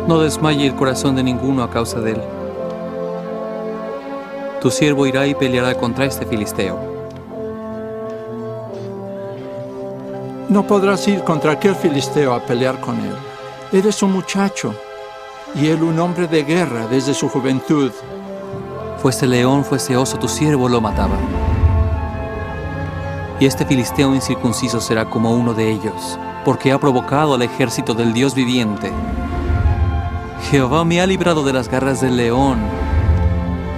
No desmaye el corazón de ninguno a causa de él. Tu siervo irá y peleará contra este filisteo. No podrás ir contra aquel filisteo a pelear con él. Eres un muchacho, y él un hombre de guerra desde su juventud. Fuese león, fuese oso, tu siervo lo mataba. Y este filisteo incircunciso será como uno de ellos, porque ha provocado al ejército del Dios viviente. Jehová me ha librado de las garras del león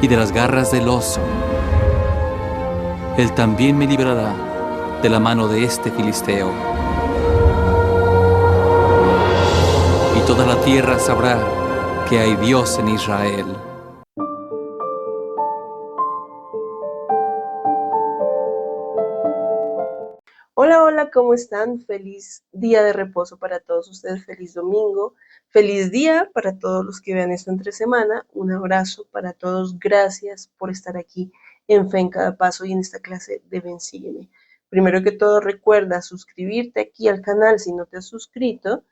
y de las garras del oso. Él también me librará de la mano de este filisteo. Y toda la tierra sabrá que hay Dios en Israel. Hola, hola, ¿cómo están? Feliz día de reposo para todos ustedes, feliz domingo, feliz día para todos los que vean esto entre semana, un abrazo para todos, gracias por estar aquí en Fe en Cada Paso y en esta clase de Ven, Sígueme. Primero que todo recuerda suscribirte aquí al canal si no te has suscrito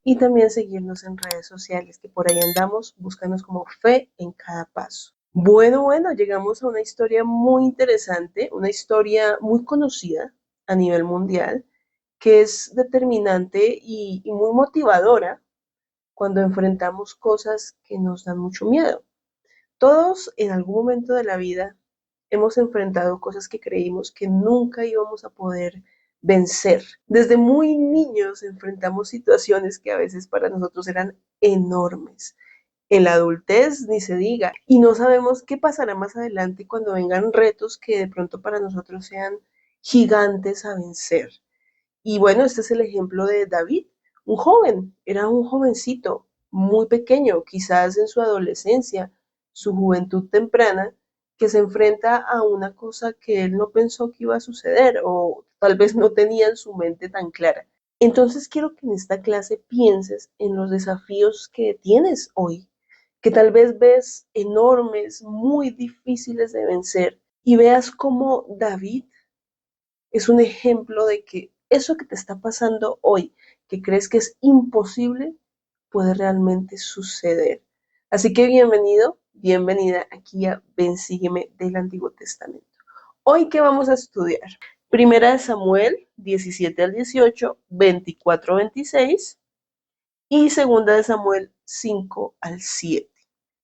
y también seguirnos en redes sociales, que por ahí andamos, búscanos como Fe en Cada Paso. Bueno, llegamos a una historia muy interesante, una historia muy conocida a nivel mundial, que es determinante y muy motivadora cuando enfrentamos cosas que nos dan mucho miedo. Todos en algún momento de la vida hemos enfrentado cosas que creímos que nunca íbamos a poder vencer. Desde muy niños enfrentamos situaciones que a veces para nosotros eran enormes. En la adultez ni se diga. Y no sabemos qué pasará más adelante cuando vengan retos que de pronto para nosotros sean gigantes a vencer. Y bueno, este es el ejemplo de David, un joven, era un jovencito muy pequeño, quizás en su adolescencia, su juventud temprana, que se enfrenta a una cosa que él no pensó que iba a suceder o tal vez no tenía en su mente tan clara. Entonces quiero que en esta clase pienses en los desafíos que tienes hoy, que tal vez ves enormes, muy difíciles de vencer, y veas cómo David es un ejemplo de que eso que te está pasando hoy, que crees que es imposible, puede realmente suceder. Así que bienvenido, bienvenida aquí a Ven, Sígueme del Antiguo Testamento. Hoy, ¿qué vamos a estudiar? Primera de Samuel 17 al 18, 24 al 26 y segunda de Samuel 5 al 7.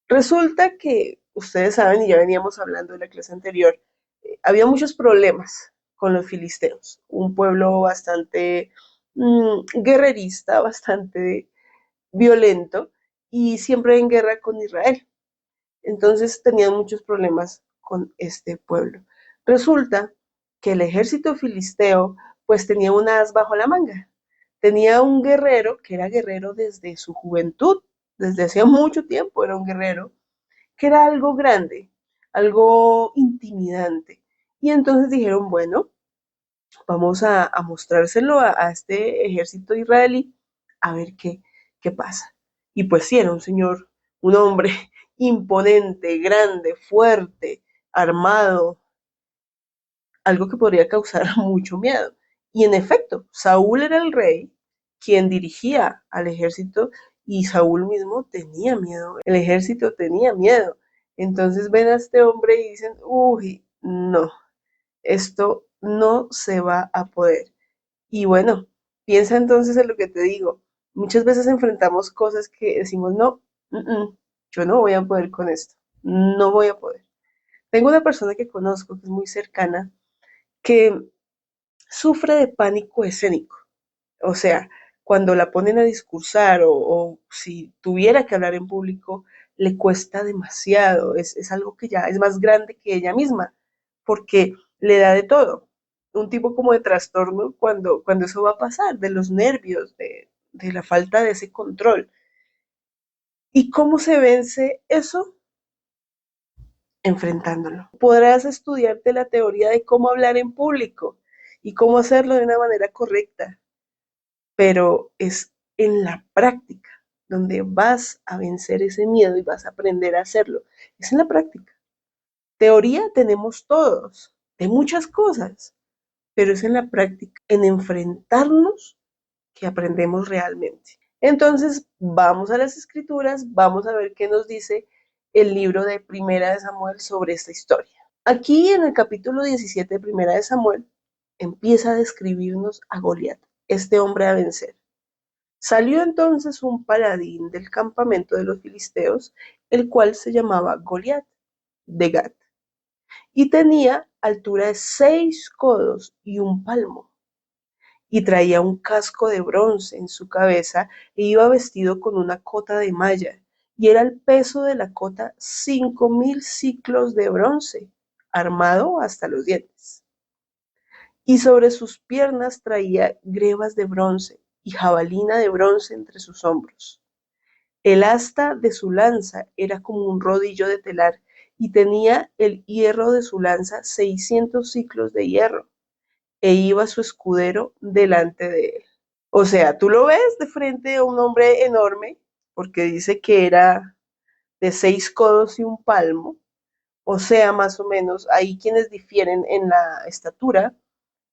Resulta que, ustedes saben, y ya veníamos hablando en la clase anterior, había muchos problemas con los filisteos, un pueblo bastante guerrerista, bastante violento y siempre en guerra con Israel. Entonces tenían muchos problemas con este pueblo. Resulta que el ejército filisteo pues tenía un as bajo la manga. Tenía un guerrero que era guerrero desde su juventud, desde hacía mucho tiempo era un guerrero, que era algo grande, algo intimidante. Y entonces dijeron, bueno, vamos a mostrárselo a este ejército israelí a ver qué pasa. Y pues sí, era un señor, un hombre imponente, grande, fuerte, armado, algo que podría causar mucho miedo. Y en efecto, Saúl era el rey quien dirigía al ejército y Saúl mismo tenía miedo, el ejército tenía miedo. Entonces ven a este hombre y dicen, uy, no, esto no se va a poder. Y bueno, piensa entonces en lo que te digo. Muchas veces enfrentamos cosas que decimos, no, yo no voy a poder con esto, no voy a poder. Tengo una persona que conozco que es muy cercana que sufre de pánico escénico. O sea, cuando la ponen a discursar o si tuviera que hablar en público, le cuesta demasiado. Es algo que ya es más grande que ella misma, porque le da de todo. Un tipo como de trastorno cuando eso va a pasar, de los nervios, de la falta de ese control. ¿Y cómo se vence eso? Enfrentándolo. Podrás estudiarte la teoría de cómo hablar en público y cómo hacerlo de una manera correcta, pero es en la práctica donde vas a vencer ese miedo y vas a aprender a hacerlo. Es en la práctica. Teoría tenemos todos, de muchas cosas, pero es en la práctica, en enfrentarnos que aprendemos realmente. Entonces, vamos a las escrituras, vamos a ver qué nos dice el libro de Primera de Samuel sobre esta historia. Aquí en el capítulo 17 de Primera de Samuel empieza a describirnos a Goliat, este hombre a vencer. Salió entonces un paladín del campamento de los filisteos, el cual se llamaba Goliat de Gat, y tenía altura de 6 codos y un palmo, y traía un casco de bronce en su cabeza, e iba vestido con una cota de malla, y era el peso de la cota 5.000 siclos de bronce, armado hasta los dientes. Y sobre sus piernas traía grebas de bronce y jabalina de bronce entre sus hombros. El asta de su lanza era como un rodillo de telar, y tenía el hierro de su lanza 600 siclos de hierro, e iba su escudero delante de él. O sea, tú lo ves de frente a un hombre enorme, porque dice que era de 6 codos y un palmo, o sea, más o menos, hay quienes difieren en la estatura.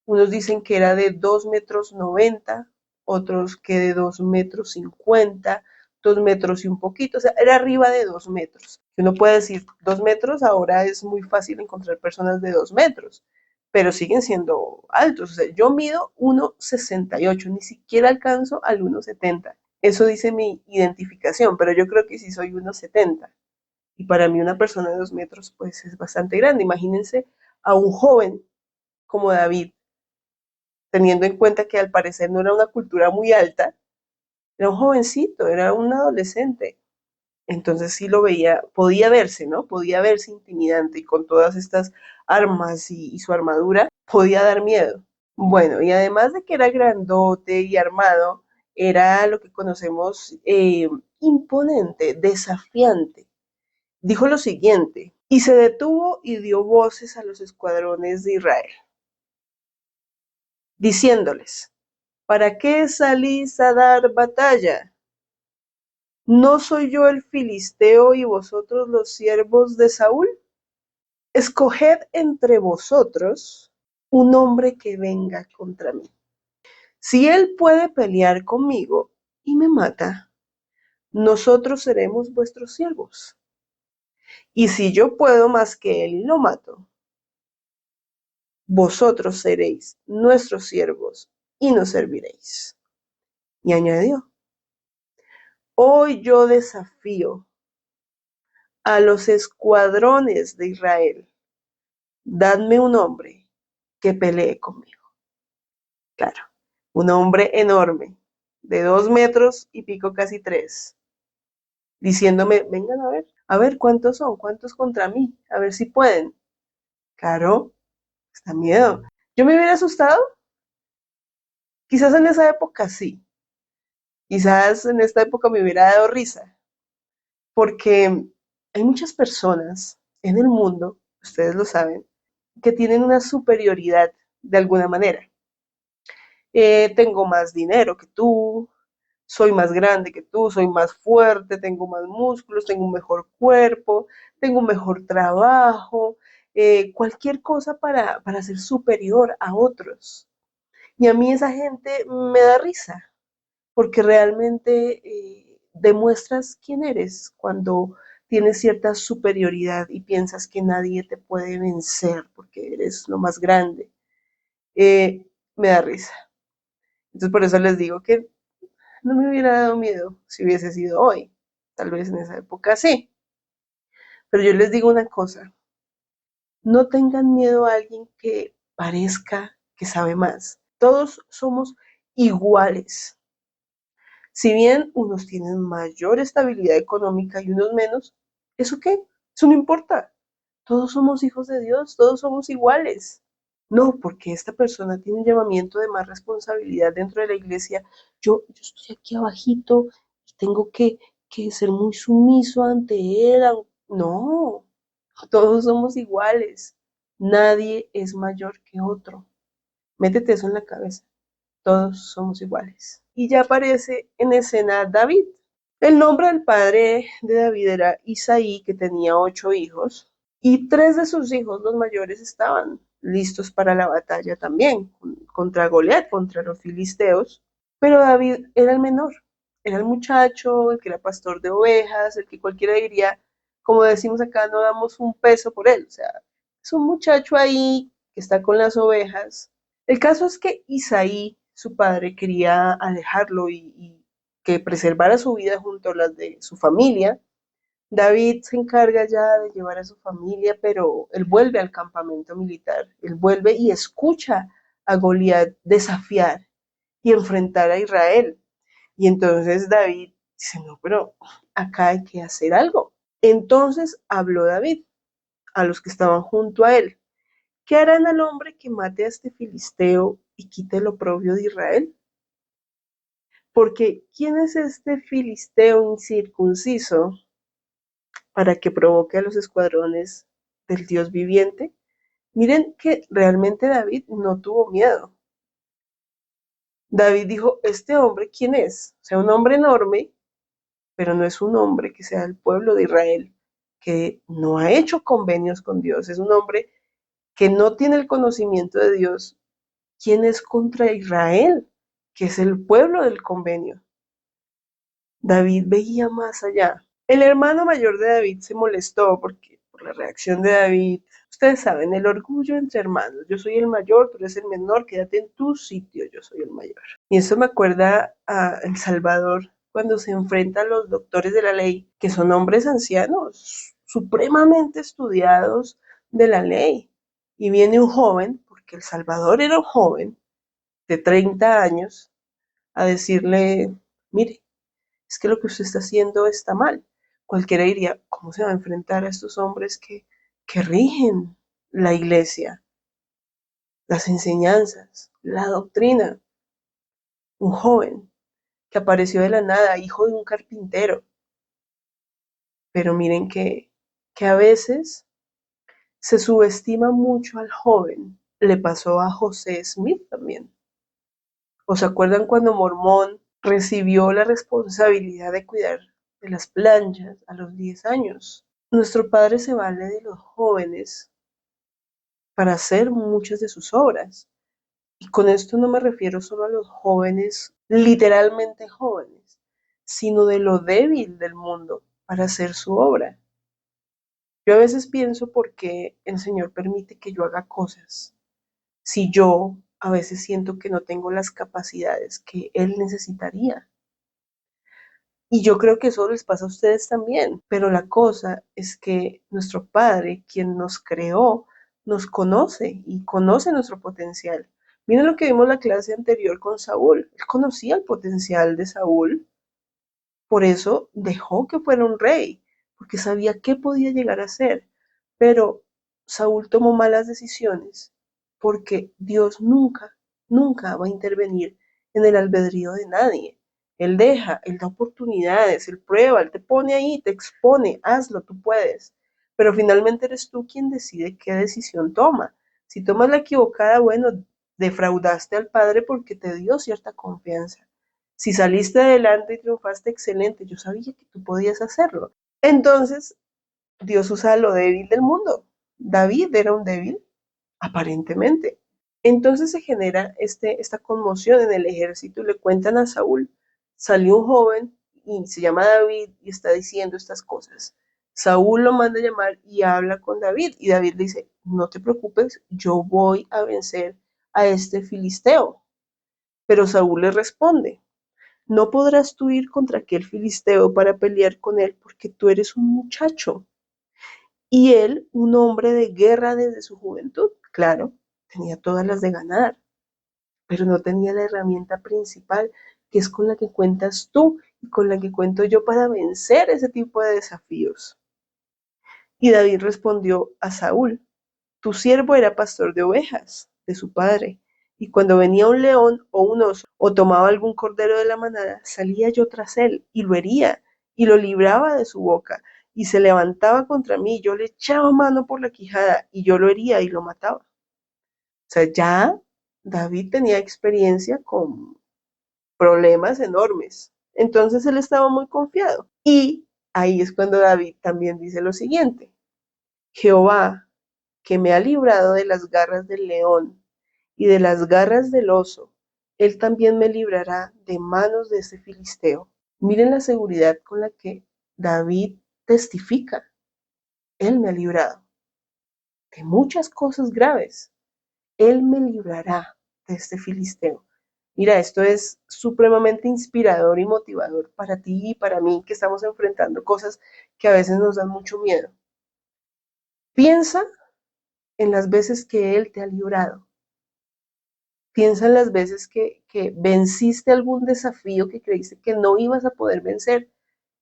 Unos dicen que era de 2,90 m, otros que de 2,50 m, 2 metros y un poquito, o sea, era arriba de 2 metros. Uno puede decir 2 metros, ahora es muy fácil encontrar personas de 2 metros, pero siguen siendo altos. O sea, yo mido 1,68, ni siquiera alcanzo al 1,70. Eso dice mi identificación, pero yo creo que sí soy 1,70. Y para mí una persona de 2 metros pues es bastante grande. Imagínense a un joven como David, teniendo en cuenta que al parecer no era una cultura muy alta, era un jovencito, era un adolescente. Entonces sí lo veía, podía verse, ¿no? Podía verse intimidante, y con todas estas armas y su armadura, podía dar miedo. Bueno, y además de que era grandote y armado, era lo que conocemos imponente, desafiante. Dijo lo siguiente: y se detuvo y dio voces a los escuadrones de Israel, diciéndoles: ¿para qué salís a dar batalla? ¿No soy yo el filisteo y vosotros los siervos de Saúl? Escoged entre vosotros un hombre que venga contra mí. Si él puede pelear conmigo y me mata, nosotros seremos vuestros siervos. Y si yo puedo más que él y lo mato, vosotros seréis nuestros siervos y nos serviréis. Y añadió: hoy yo desafío a los escuadrones de Israel, dadme un hombre que pelee conmigo. Claro, un hombre enorme, de 2 metros y pico, casi 3, diciéndome: vengan a ver cuántos son, cuántos contra mí, a ver si pueden. Claro, está miedo. ¿Yo me hubiera asustado? Quizás en esa época sí, quizás en esta época me hubiera dado risa, porque hay muchas personas en el mundo, ustedes lo saben, que tienen una superioridad de alguna manera. Tengo más dinero que tú, soy más grande que tú, soy más fuerte, tengo más músculos, tengo un mejor cuerpo, tengo un mejor trabajo, cualquier cosa para ser superior a otros. Y a mí esa gente me da risa, porque realmente demuestras quién eres cuando tienes cierta superioridad y piensas que nadie te puede vencer porque eres lo más grande. Me da risa. Entonces por eso les digo que no me hubiera dado miedo si hubiese sido hoy. Tal vez en esa época sí. Pero yo les digo una cosa: no tengan miedo a alguien que parezca que sabe más. Todos somos iguales. Si bien unos tienen mayor estabilidad económica y unos menos, ¿eso qué? Eso no importa. Todos somos hijos de Dios, todos somos iguales. No, porque esta persona tiene un llamamiento de más responsabilidad dentro de la iglesia. Yo estoy aquí abajito y tengo que ser muy sumiso ante él. No, todos somos iguales. Nadie es mayor que otro. Métete eso en la cabeza. Todos somos iguales. Y ya aparece en escena David. El nombre del padre de David era Isaí, que tenía 8 hijos, y 3 de sus hijos, los mayores, estaban listos para la batalla también, contra Goliat, contra los filisteos, pero David era el menor, era el muchacho, el que era pastor de ovejas, el que cualquiera diría, como decimos acá, no damos un peso por él. O sea, es un muchacho ahí que está con las ovejas. El caso es que Isaí, su padre, quería alejarlo y que preservara su vida junto a las de su familia. David se encarga ya de llevar a su familia, pero él vuelve al campamento militar. Él vuelve y escucha a Goliat desafiar y enfrentar a Israel. Y entonces David dice, no, pero acá hay que hacer algo. Entonces habló David a los que estaban junto a él. ¿Qué harán al hombre que mate a este filisteo y quite el oprobio de Israel? Porque ¿quién es este filisteo incircunciso para que provoque a los escuadrones del Dios viviente? Miren que realmente David no tuvo miedo. David dijo, ¿este hombre quién es? O sea, un hombre enorme, pero no es un hombre que sea del pueblo de Israel, que no ha hecho convenios con Dios, es un hombre que no tiene el conocimiento de Dios. ¿Quién es contra Israel? Que es el pueblo del convenio. David veía más allá. El hermano mayor de David se molestó porque por la reacción de David, ustedes saben, el orgullo entre hermanos. Yo soy el mayor, tú eres el menor, quédate en tu sitio, yo soy el mayor. Y eso me acuerda a El Salvador cuando se enfrenta a los doctores de la ley, que son hombres ancianos, supremamente estudiados de la ley. Y viene un joven, porque El Salvador era un joven de 30 años, a decirle, mire, es que lo que usted está haciendo está mal. Cualquiera diría, ¿cómo se va a enfrentar a estos hombres que rigen la iglesia, las enseñanzas, la doctrina? Un joven que apareció de la nada, hijo de un carpintero. Pero miren que a veces se subestima mucho al joven. Le pasó a José Smith también. ¿O se acuerdan cuando Mormón recibió la responsabilidad de cuidar de las planchas a los 10 años? Nuestro Padre se vale de los jóvenes para hacer muchas de sus obras. Y con esto no me refiero solo a los jóvenes, literalmente jóvenes, sino de lo débil del mundo para hacer su obra. Yo a veces pienso por qué el Señor permite que yo haga cosas, si yo a veces siento que no tengo las capacidades que Él necesitaría. Y yo creo que eso les pasa a ustedes también, pero la cosa es que nuestro Padre, quien nos creó, nos conoce y conoce nuestro potencial. Miren lo que vimos en la clase anterior con Saúl. Él conocía el potencial de Saúl, por eso dejó que fuera un rey, porque sabía qué podía llegar a ser. Pero Saúl tomó malas decisiones, porque Dios nunca, nunca va a intervenir en el albedrío de nadie. Él deja, Él da oportunidades, Él prueba, Él te pone ahí, te expone, hazlo, tú puedes. Pero finalmente eres tú quien decide qué decisión toma. Si tomas la equivocada, bueno, defraudaste al Padre porque te dio cierta confianza. Si saliste adelante y triunfaste, excelente, yo sabía que tú podías hacerlo. Entonces, Dios usa lo débil del mundo. David era un débil, aparentemente. Entonces se genera esta conmoción en el ejército y le cuentan a Saúl. Salió un joven y se llama David y está diciendo estas cosas. Saúl lo manda a llamar y habla con David y David le dice, no te preocupes, yo voy a vencer a este filisteo. Pero Saúl le responde, no podrás tú ir contra aquel filisteo para pelear con él porque tú eres un muchacho y él un hombre de guerra desde su juventud. Claro, tenía todas las de ganar, pero no tenía la herramienta principal que es con la que cuentas tú y con la que cuento yo para vencer ese tipo de desafíos. Y David respondió a Saúl, tu siervo era pastor de ovejas de su padre, y cuando venía un león o un oso o tomaba algún cordero de la manada, salía yo tras él y lo hería y lo libraba de su boca, y se levantaba contra mí, yo le echaba mano por la quijada y yo lo hería y lo mataba. O sea, ya David tenía experiencia con problemas enormes. Entonces él estaba muy confiado. Y ahí es cuando David también dice lo siguiente, Jehová, que me ha librado de las garras del león y de las garras del oso, él también me librará de manos de ese filisteo. Miren la seguridad con la que David testifica. Él me ha librado de muchas cosas graves. Él me librará de este filisteo. Mira, esto es supremamente inspirador y motivador para ti y para mí que estamos enfrentando cosas que a veces nos dan mucho miedo. Piensa en las veces que Él te ha librado. Piensa en las veces que venciste algún desafío que creíste que no ibas a poder vencer.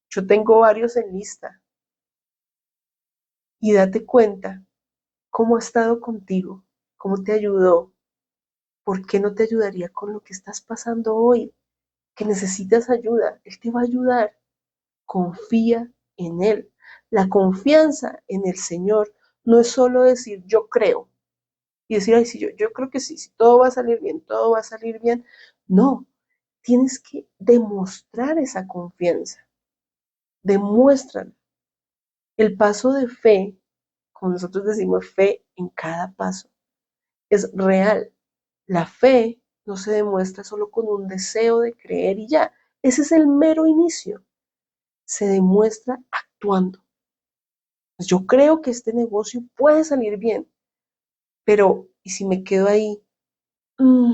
Yo tengo varios en lista. Y date cuenta cómo ha estado contigo, cómo te ayudó. ¿Por qué no te ayudaría con lo que estás pasando hoy? Que necesitas ayuda. Él te va a ayudar. Confía en Él. La confianza en el Señor no es solo decir yo creo y decir, ay, sí, yo creo que sí, sí, todo va a salir bien, todo va a salir bien. No, tienes que demostrar esa confianza. Demuéstrala. El paso de fe, como nosotros decimos, fe en cada paso, es real. La fe no se demuestra solo con un deseo de creer y ya. Ese es el mero inicio. Se demuestra actuando. Pues yo creo que este negocio puede salir bien, pero ¿y si me quedo ahí? Mm,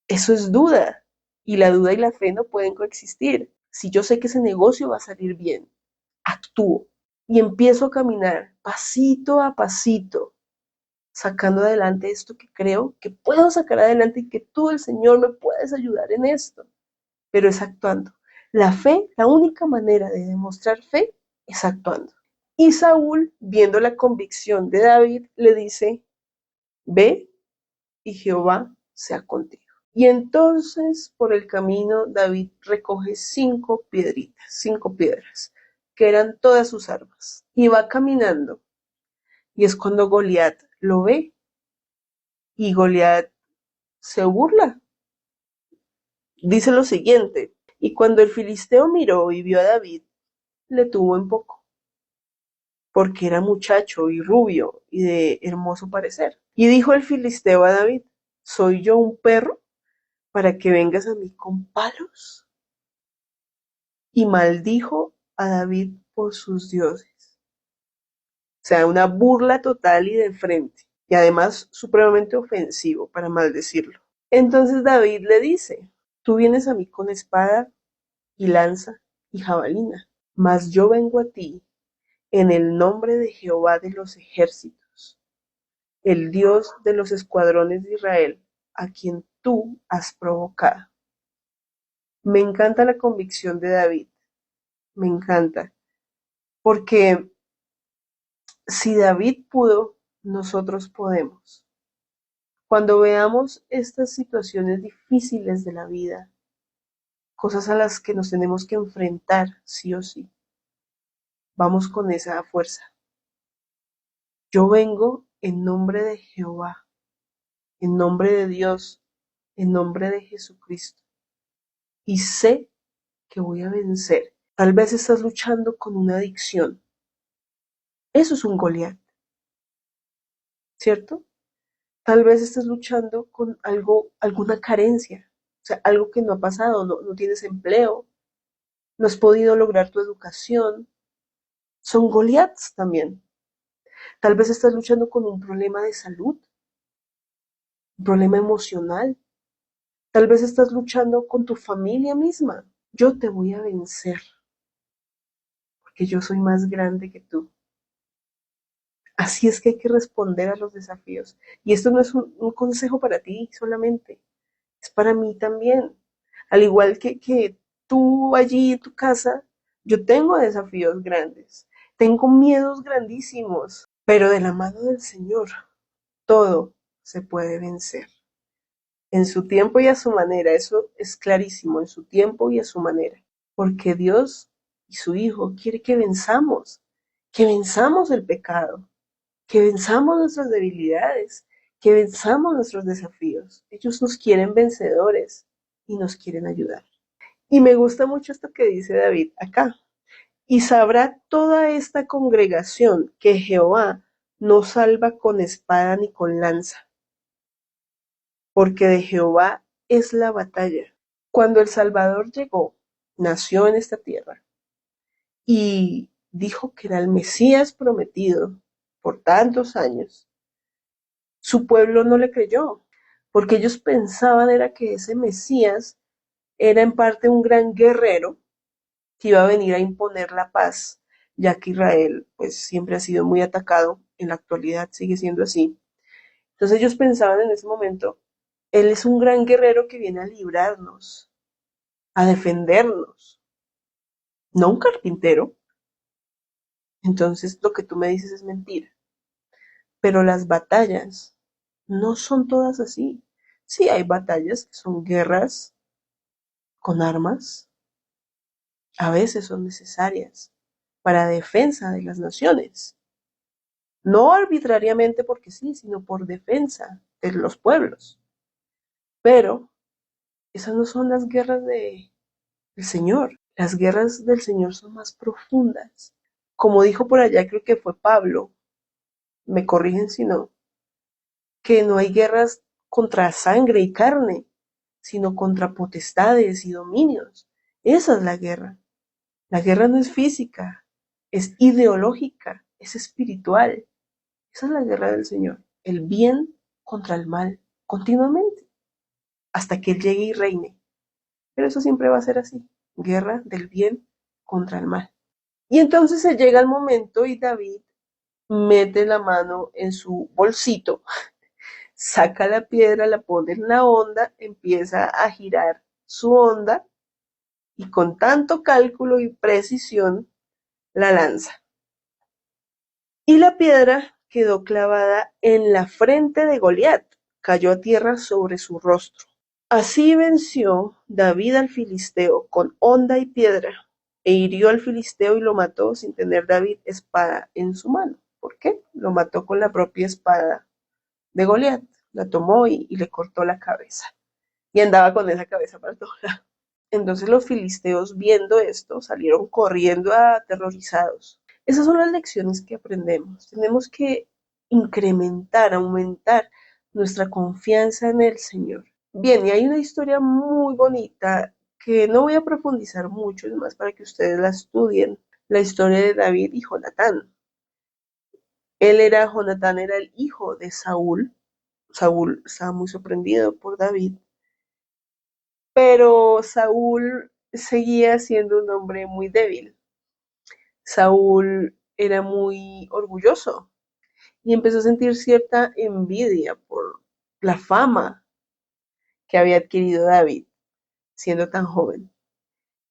Eso es duda. Y la duda y la fe no pueden coexistir. Si yo sé que ese negocio va a salir bien, actúo y empiezo a caminar pasito a pasito, sacando adelante esto que creo que puedo sacar adelante y que tú, el Señor, me puedes ayudar en esto. Pero es actuando. La fe, la única manera de demostrar fe es actuando. Y Saúl, viendo la convicción de David, le dice, ve y Jehová sea contigo. Y entonces por el camino David recoge 5 piedritas, 5 piedras, que eran todas sus armas. Y va caminando. Y es cuando Goliat lo ve. Y Goliat se burla. Dice lo siguiente, y cuando el filisteo miró y vio a David, le tuvo en poco, porque era muchacho y rubio y de hermoso parecer. Y dijo el filisteo a David, ¿soy yo un perro para que vengas a mí con palos? Y maldijo a David por sus dioses. O sea, una burla total y de frente, y además supremamente ofensivo para maldecirlo. Entonces David le dice, tú vienes a mí con espada y lanza y jabalina, mas yo vengo a ti en el nombre de Jehová de los ejércitos, el Dios de los escuadrones de Israel, a quien tú has provocado. Me encanta la convicción de David, me encanta, porque si David pudo, nosotros podemos. Cuando veamos estas situaciones difíciles de la vida, cosas a las que nos tenemos que enfrentar sí o sí, vamos con esa fuerza. Yo vengo en nombre de Jehová, en nombre de Dios, en nombre de Jesucristo, y sé que voy a vencer. Tal vez estás luchando con una adicción. Eso es un Goliat, ¿cierto? Tal vez estás luchando con algo, alguna carencia, o sea, algo que no ha pasado, no tienes empleo, no has podido lograr tu educación. Son Goliats también. Tal vez estás luchando con un problema de salud, un problema emocional. Tal vez estás luchando con tu familia misma. Yo te voy a vencer, porque yo soy más grande que tú. Así es que hay que responder a los desafíos. Y esto no es un consejo para ti solamente, es para mí también. Al igual que tú allí en tu casa, yo tengo desafíos grandes, tengo miedos grandísimos, pero de la mano del Señor todo se puede vencer. En su tiempo y a su manera, eso es clarísimo, en su tiempo y a su manera. Porque Dios y su Hijo quiere que venzamos el pecado, que venzamos nuestras debilidades, que venzamos nuestros desafíos. Ellos nos quieren vencedores y nos quieren ayudar. Y me gusta mucho esto que dice David acá. Y sabrá toda esta congregación que Jehová no salva con espada ni con lanza, porque de Jehová es la batalla. Cuando el Salvador llegó, nació en esta tierra y dijo que era el Mesías prometido por tantos años, su pueblo no le creyó, porque ellos pensaban era que ese Mesías era en parte un gran guerrero que iba a venir a imponer la paz, ya que Israel pues siempre ha sido muy atacado, en la actualidad sigue siendo así. Entonces ellos pensaban en ese momento, él es un gran guerrero que viene a librarnos, a defendernos, no un carpintero. Entonces lo que tú me dices es mentira. Pero las batallas no son todas así. Sí, hay batallas que son guerras con armas, a veces son necesarias para defensa de las naciones. No arbitrariamente porque sí, sino por defensa de los pueblos. Pero esas no son las guerras del Señor. Las guerras del Señor son más profundas. Como dijo por allá, creo que fue Pablo, me corrigen si no, que no hay guerras contra sangre y carne, sino contra potestades y dominios. Esa es la guerra. La guerra no es física, es ideológica, es espiritual. Esa es la guerra del Señor. El bien contra el mal, continuamente, hasta que Él llegue y reine. Pero eso siempre va a ser así. Guerra del bien contra el mal. Y entonces se llega el momento y David mete la mano en su bolsito, saca la piedra, la pone en la onda, empieza a girar su onda y con tanto cálculo y precisión la lanza. Y la piedra quedó clavada en la frente de Goliat, cayó a tierra sobre su rostro. Así venció David al filisteo con honda y piedra, e hirió al filisteo y lo mató sin tener David espada en su mano. ¿Por qué? Lo mató con la propia espada de Goliat. La tomó y le cortó la cabeza. Y andaba con esa cabeza para todos lados. Entonces los filisteos, viendo esto, salieron corriendo aterrorizados. Esas son las lecciones que aprendemos. Tenemos que incrementar, aumentar nuestra confianza en el Señor. Bien, y hay una historia muy bonita que no voy a profundizar mucho, es más para que ustedes la estudien, la historia de David y Jonatán. Jonatán era el hijo de Saúl. Saúl estaba muy sorprendido por David, pero Saúl seguía siendo un hombre muy débil. Saúl era muy orgulloso y empezó a sentir cierta envidia por la fama que había adquirido David siendo tan joven.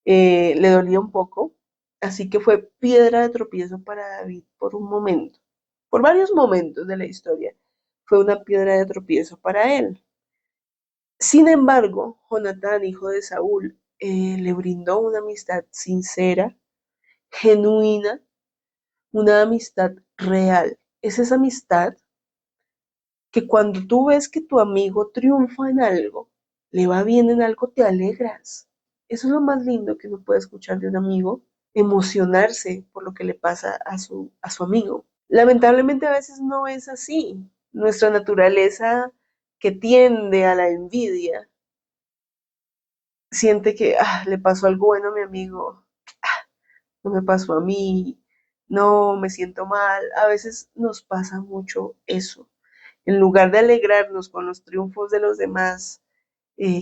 Le dolía un poco, así que fue piedra de tropiezo para David por un momento, por varios momentos de la historia. Fue una piedra de tropiezo para él. Sin embargo, Jonatán, hijo de Saúl, le brindó una amistad sincera, genuina, una amistad real. Es esa amistad que cuando tú ves que tu amigo triunfa en algo, le va bien en algo, te alegras. Eso es lo más lindo que uno puede escuchar de un amigo, emocionarse por lo que le pasa a su amigo. Lamentablemente a veces no es así. Nuestra naturaleza que tiende a la envidia siente que le pasó algo bueno a mi amigo, no me pasó a mí, no me siento mal. A veces nos pasa mucho eso. En lugar de alegrarnos con los triunfos de los demás,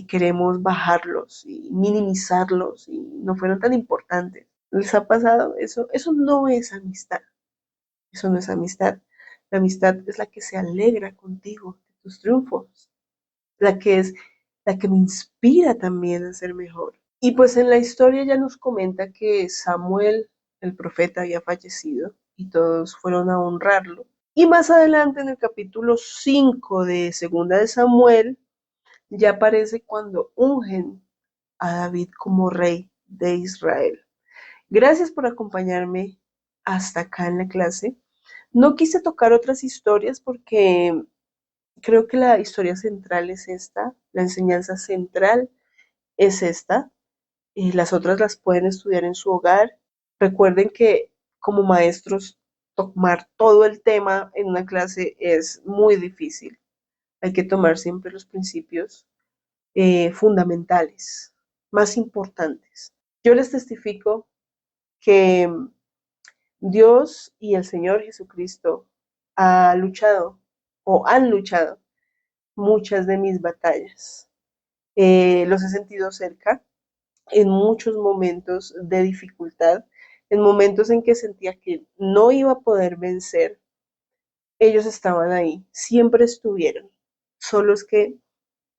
queremos bajarlos y minimizarlos y no fueron tan importantes. ¿Les ha pasado eso? Eso no es amistad. Eso no es amistad. La amistad es la que se alegra contigo de tus triunfos, la que es la que me inspira también a ser mejor. Y pues en la historia ya nos comenta que Samuel, el profeta, había fallecido y todos fueron a honrarlo. Y más adelante en el capítulo 5 de Segunda de Samuel, ya aparece cuando ungen a David como rey de Israel. Gracias por acompañarme hasta acá en la clase. No quise tocar otras historias porque creo que la historia central es esta, la enseñanza central es esta. Las otras las pueden estudiar en su hogar. Recuerden que como maestros tomar todo el tema en una clase es muy difícil. Hay que tomar siempre los principios fundamentales, más importantes. Yo les testifico que Dios y el Señor Jesucristo ha luchado o han luchado muchas de mis batallas. Los he sentido cerca en muchos momentos de dificultad, en momentos en que sentía que no iba a poder vencer. Ellos estaban ahí, siempre estuvieron. Solo es que,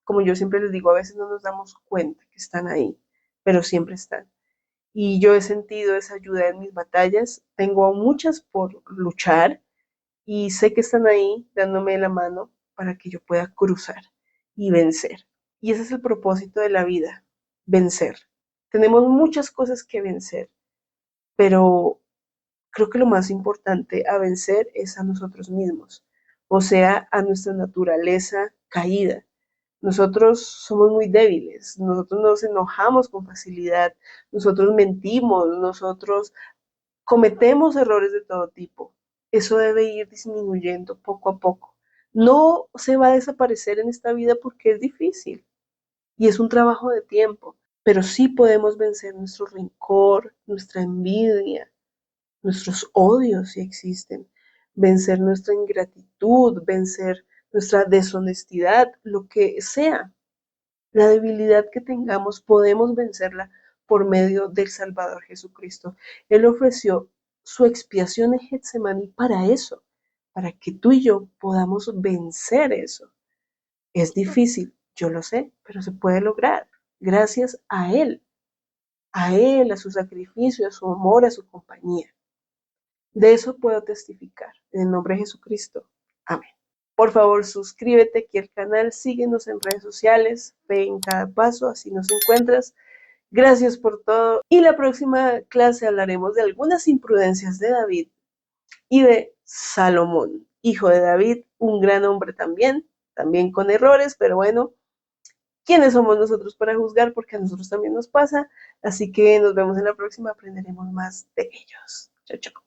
como yo siempre les digo, a veces no nos damos cuenta que están ahí, pero siempre están. Y yo he sentido esa ayuda en mis batallas. Tengo muchas por luchar y sé que están ahí dándome la mano para que yo pueda cruzar y vencer. Y ese es el propósito de la vida, vencer. Tenemos muchas cosas que vencer, pero creo que lo más importante a vencer es a nosotros mismos, o sea, a nuestra naturaleza caída. Nosotros somos muy débiles, nosotros nos enojamos con facilidad, nosotros mentimos, nosotros cometemos errores de todo tipo. Eso debe ir disminuyendo poco a poco. No se va a desaparecer en esta vida porque es difícil y es un trabajo de tiempo, pero sí podemos vencer nuestro rencor, nuestra envidia, nuestros odios si existen, vencer nuestra ingratitud, vencer nuestra deshonestidad, lo que sea. La debilidad que tengamos podemos vencerla por medio del Salvador Jesucristo. Él ofreció su expiación en Getsemaní para eso, para que tú y yo podamos vencer eso. Es difícil, yo lo sé, pero se puede lograr gracias a Él, a su sacrificio, a su amor, a su compañía. De eso puedo testificar. En el nombre de Jesucristo. Amén. Por favor, suscríbete aquí al canal, síguenos en redes sociales, ve en cada paso, así nos encuentras. Gracias por todo. Y la próxima clase hablaremos de algunas imprudencias de David y de Salomón, hijo de David, un gran hombre también con errores, pero bueno, ¿quiénes somos nosotros para juzgar? Porque a nosotros también nos pasa. Así que nos vemos en la próxima, aprenderemos más de ellos. Chao, chao.